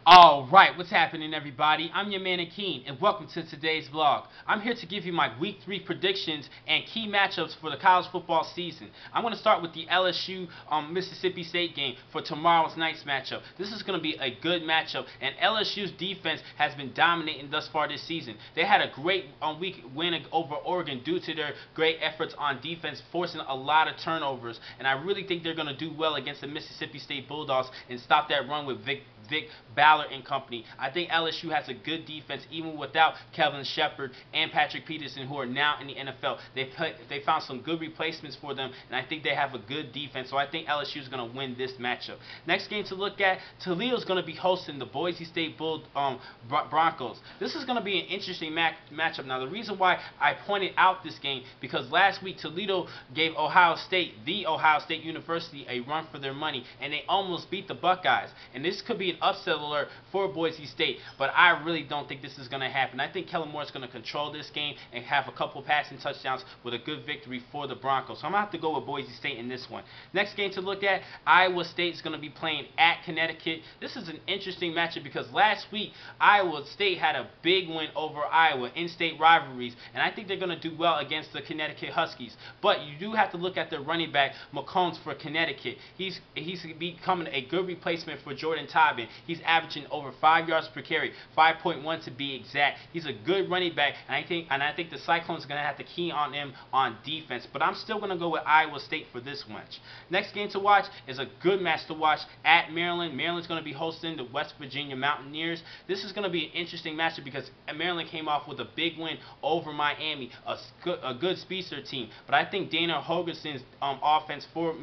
Alright, what's happening everybody? I'm your man Akeem and welcome to today's vlog. I'm here to give you my week 3 predictions and key matchups for the college football season. I'm going to start with the LSU Mississippi State game for tomorrow's night's matchup. This is going to be a good matchup, and LSU's defense has been dominating thus far this season. They had a great week win over Oregon due to their great efforts on defense, forcing a lot of turnovers, and I really think they're going to do well against the Mississippi State Bulldogs and stop that run with Vic Ballard and company. I think LSU has a good defense even without Kevin Shepard and Patrick Peterson, who are now in the NFL. They found some good replacements for them, and I think they have a good defense. So I think LSU is going to win this matchup. Next game to look at, Toledo is going to be hosting the Boise State Broncos. This is going to be an interesting matchup. Now, the reason why I pointed out this game because last week Toledo gave Ohio State University, a run for their money, and they almost beat the Buckeyes. And this could be an upset alert for Boise State, but I really don't think this is going to happen. I think Kellen Moore is going to control this game and have a couple passing touchdowns with a good victory for the Broncos. So I'm going to have to go with Boise State in this one. Next game to look at, Iowa State is going to be playing at Connecticut. This is an interesting matchup because last week Iowa State had a big win over Iowa in-state rivalries, and I think they're going to do well against the Connecticut Huskies. But you do have to look at their running back, McCombs, for Connecticut. He's becoming a good replacement for Jordan Tobin. He's averaging over 5 yards per carry, 5.1 to be exact. He's a good running back, and I think the Cyclones are going to have to key on him on defense. But I'm still going to go with Iowa State for this match. Next game to watch is a good match to watch at Maryland. Maryland's going to be hosting the West Virginia Mountaineers. This is going to be an interesting matchup because Maryland came off with a big win over Miami, a good speedster team. But I think Dana Holgerson's offense for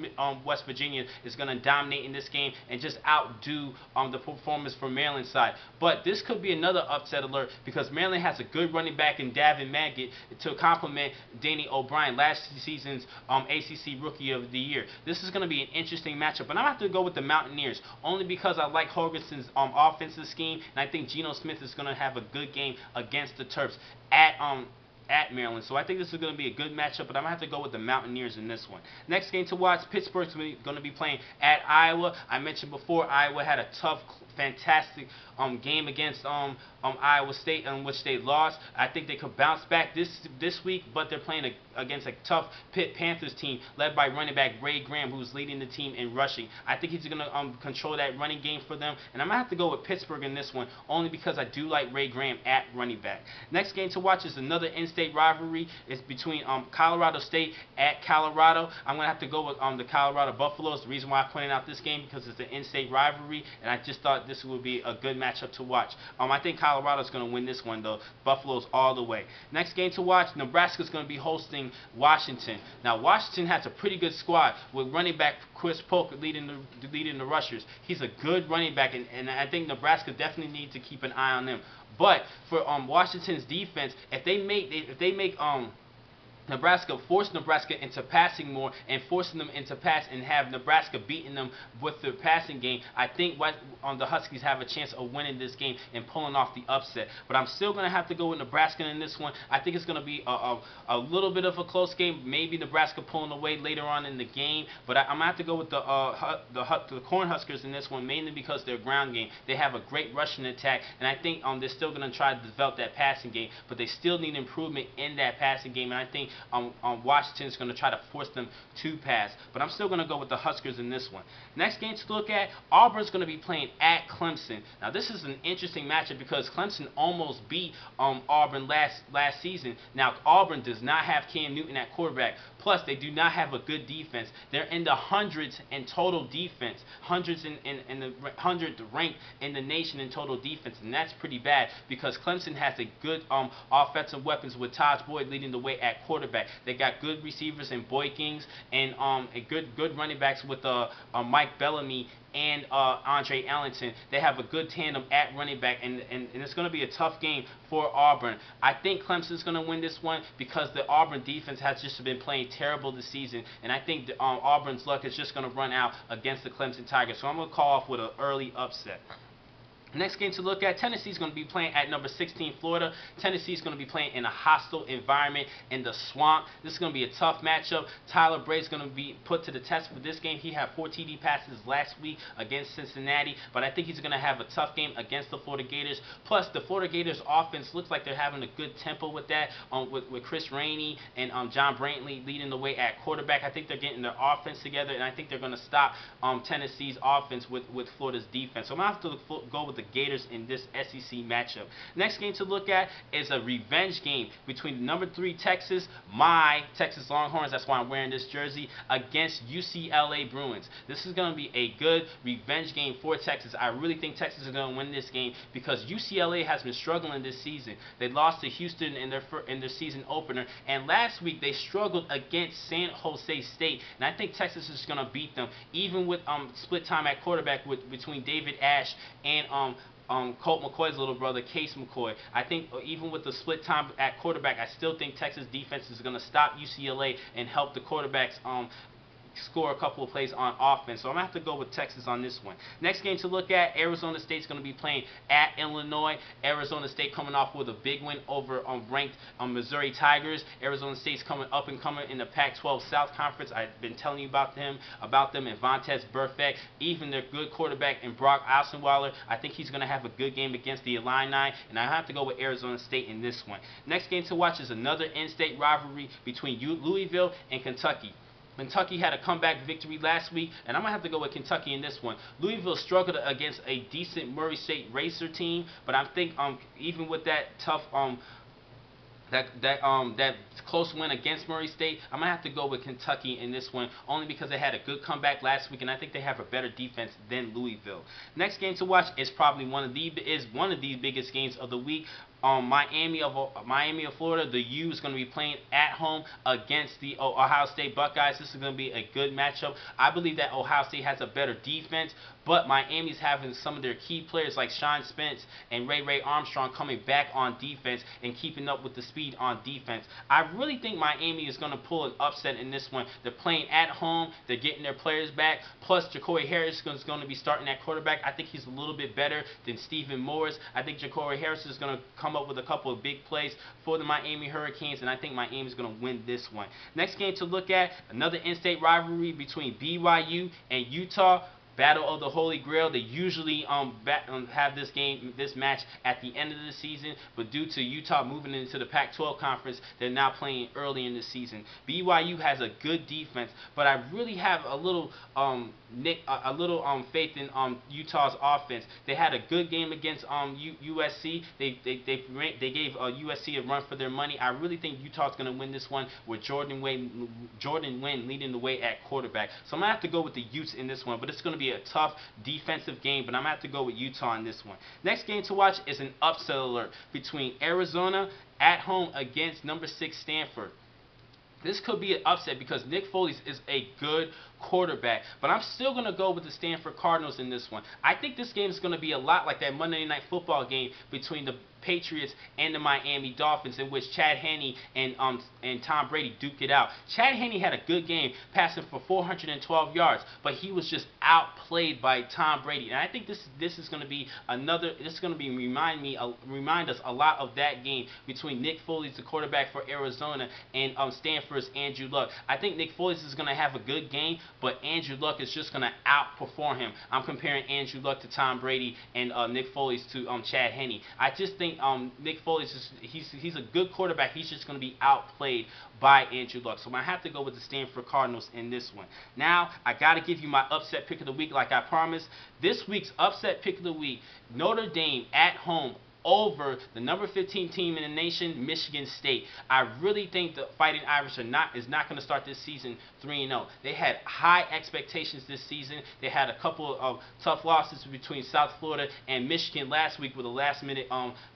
West Virginia is going to dominate in this game and just outdo the performance for Maryland's side. But this could be another upset alert because Maryland has a good running back in Davin Maggett to complement Danny O'Brien, last season's ACC Rookie of the Year. This is going to be an interesting matchup, but I'm going to have to go with the Mountaineers only because I like Holgerson's offensive scheme, and I think Geno Smith is going to have a good game against the Terps at Maryland. So I think this is going to be a good matchup, but I'm going to have to go with the Mountaineers in this one. Next game to watch, Pittsburgh's going to be playing at Iowa. I mentioned before, Iowa had a tough, fantastic game against Iowa State, in which they lost. I think they could bounce back this week, but they're playing against a tough Pitt Panthers team led by running back Ray Graham, who's leading the team in rushing. I think he's going to control that running game for them, and I'm going to have to go with Pittsburgh in this one, only because I do like Ray Graham at running back. Next game to watch is another in-state rivalry. It's between Colorado State at Colorado. I'm going to have to go with the Colorado Buffaloes. The reason why I pointed out this game because it's an in-state rivalry, and I just thought this would be a good matchup to watch. I think Colorado's going to win this one, though. Buffalo's all the way. Next game to watch, Nebraska's going to be hosting Washington. Now, Washington has a pretty good squad with running back Chris Polk leading the rushers. He's a good running back, and I think Nebraska definitely needs to keep an eye on him. But for Washington's defense, if they make force Nebraska into passing more and forcing them into pass and have Nebraska beating them with their passing game, I think the Huskies have a chance of winning this game and pulling off the upset. But I'm still going to have to go with Nebraska in this one. I think it's going to be a little bit of a close game, maybe Nebraska pulling away later on in the game. But I'm going to have to go with the Cornhuskers in this one, mainly because their ground game. They have a great rushing attack, and I think they're still going to try to develop that passing game, but they still need improvement in that passing game, and I think Washington is going to try to force them to pass. But I'm still going to go with the Huskers in this one. Next game to look at, Auburn's going to be playing at Clemson. Now, this is an interesting matchup because Clemson almost beat Auburn last season. Now, Auburn does not have Cam Newton at quarterback. Plus, they do not have a good defense. They're in the hundreds in total defense, hundreds in the 100th ranked in the nation in total defense, and that's pretty bad because Clemson has a good offensive weapons with Taj Boyd leading the way at quarterback. They got good receivers in Boykins and a good running backs with Mike Bellamy and Andre Ellington. They have a good tandem at running back, and it's going to be a tough game for Auburn. I think Clemson's going to win this one because the Auburn defense has just been playing terrible this season, and I think Auburn's luck is just going to run out against the Clemson Tigers. So I'm going to call off with an early upset. Next game to look at, Tennessee is going to be playing at number 16 Florida. Tennessee is going to be playing in a hostile environment in the swamp. This is going to be a tough matchup. Tyler Brady is going to be put to the test for this game. He had 4 TD passes last week against Cincinnati, but I think he's going to have a tough game against the Florida Gators. Plus, the Florida Gators offense looks like they're having a good tempo with that, with Chris Rainey and John Brantley leading the way at quarterback. I think they're getting their offense together, and I think they're going to stop Tennessee's offense with Florida's defense. So I'm going to have to go with the Gators in this SEC matchup. Next game to look at is a revenge game between the number 3 Texas, my Texas Longhorns, that's why I'm wearing this jersey, against UCLA Bruins. This is going to be a good revenge game for Texas. I really think Texas is going to win this game because UCLA has been struggling this season. They lost to Houston in their season opener, and last week they struggled against San Jose State, and I think Texas is going to beat them, even with split time at quarterback between David Ash and Colt McCoy's little brother, Case McCoy. I think even with the split time at quarterback, I still think Texas defense is going to stop UCLA and help the quarterbacks score a couple of plays on offense. So I'm going to have to go with Texas on this one. Next game to look at, Arizona State's going to be playing at Illinois. Arizona State coming off with a big win over ranked Missouri Tigers. Arizona State's coming up and coming in the Pac-12 South Conference. I've been telling you about them and Vontaze Burfict, even their good quarterback in Brock Osweiler. I think he's going to have a good game against the Illini, and I have to go with Arizona State in this one. Next game to watch is another in-state rivalry between Louisville and Kentucky. Kentucky had a comeback victory last week, and I'm going to have to go with Kentucky in this one. Louisville struggled against a decent Murray State Racer team, but I think even with that tough that close win against Murray State, I'm going to have to go with Kentucky in this one, only because they had a good comeback last week, and I think they have a better defense than Louisville. Next game to watch is probably one of the biggest games of the week. Miami of Florida, the U is going to be playing at home against the Ohio State Buckeyes. This is going to be a good matchup. I believe that Ohio State has a better defense, but Miami's having some of their key players like Sean Spence and Ray Armstrong coming back on defense and keeping up with the speed on defense. I really think Miami is going to pull an upset in this one. They're playing at home. They're getting their players back. Plus, Ja'Cory Harris is going to be starting at quarterback. I think he's a little bit better than Stephen Morris. I think Ja'Cory Harris is going to come up with a couple of big plays for the Miami Hurricanes, and I think Miami is going to win this one. Next game to look at, another in-state rivalry between BYU and Utah. Battle of the Holy Grail. They usually have this match at the end of the season, but due to Utah moving into the Pac-12 conference, they're now playing early in the season. BYU has a good defense, but I really have a little faith in Utah's offense. They had a good game against USC. They gave USC a run for their money. I really think Utah's going to win this one with Jordan Wynn leading the way at quarterback. So I'm going to have to go with the Utes in this one, but it's going to be a tough defensive game, but I'm going to have to go with Utah in this one. Next game to watch is an upset alert between Arizona at home against number 6 Stanford. This could be an upset because Nick Foles is a good quarterback, but I'm still going to go with the Stanford Cardinals in this one. I think this game is going to be a lot like that Monday Night Football game between the Patriots and the Miami Dolphins, in which Chad Henne and Tom Brady duked it out. Chad Henne had a good game, passing for 412 yards, but he was just outplayed by Tom Brady. And I think this is going to be remind us a lot of that game between Nick Foles, the quarterback for Arizona, and Stanford's Andrew Luck. I think Nick Foles is going to have a good game, but Andrew Luck is just going to outperform him. I'm comparing Andrew Luck to Tom Brady and Nick Foles to Chad Henne. I just think Nick Foles he's a good quarterback. He's just going to be outplayed by Andrew Luck. So I have to go with the Stanford Cardinals in this one. Now, I got to give you my upset pick of the week like I promised. This week's upset pick of the week, Notre Dame at home over the number 15 team in the nation, Michigan State. I really think the Fighting Irish is not going to start this season 3-0. They had high expectations this season. They had a couple of tough losses between South Florida and Michigan last week with a last-minute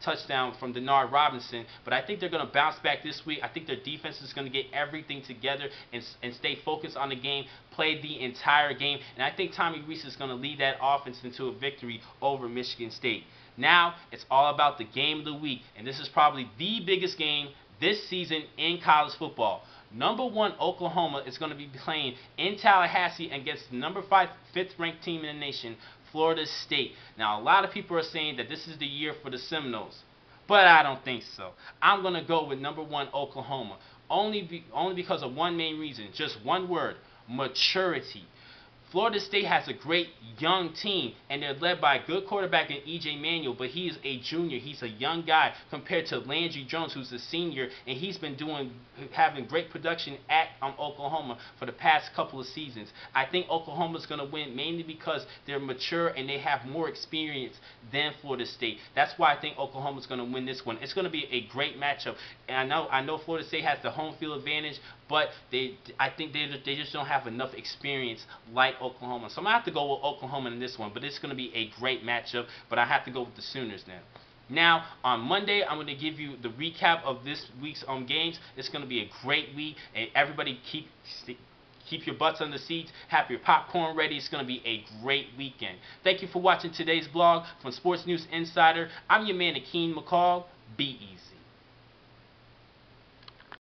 touchdown from Denard Robinson. But I think they're going to bounce back this week. I think their defense is going to get everything together and stay focused on the game, play the entire game. And I think Tommy Rees is going to lead that offense into a victory over Michigan State. Now, it's all about the game of the week, and this is probably the biggest game this season in college football. Number 1 Oklahoma is going to be playing in Tallahassee against the number 5 fifth-ranked team in the nation, Florida State. Now, a lot of people are saying that this is the year for the Seminoles, but I don't think so. I'm going to go with number 1, Oklahoma. Only because of one main reason, just one word: maturity. Florida State has a great young team, and they're led by a good quarterback in E.J. Manuel, but he is a junior. He's a young guy compared to Landry Jones, who's a senior, and he's been having great production at Oklahoma for the past couple of seasons. I think Oklahoma's going to win mainly because they're mature and they have more experience than Florida State. That's why I think Oklahoma's going to win this one. It's going to be a great matchup, and I know Florida State has the home field advantage, but I think they just don't have enough experience like Oklahoma. So I'm going to have to go with Oklahoma in this one, but it's going to be a great matchup, but I have to go with the Sooners now. Now, on Monday, I'm going to give you the recap of this week's games. It's going to be a great week, and everybody keep your butts on the seats, have your popcorn ready. It's going to be a great weekend. Thank you for watching today's vlog from Sports News Insider. I'm your man, Akeem McCall. Be easy.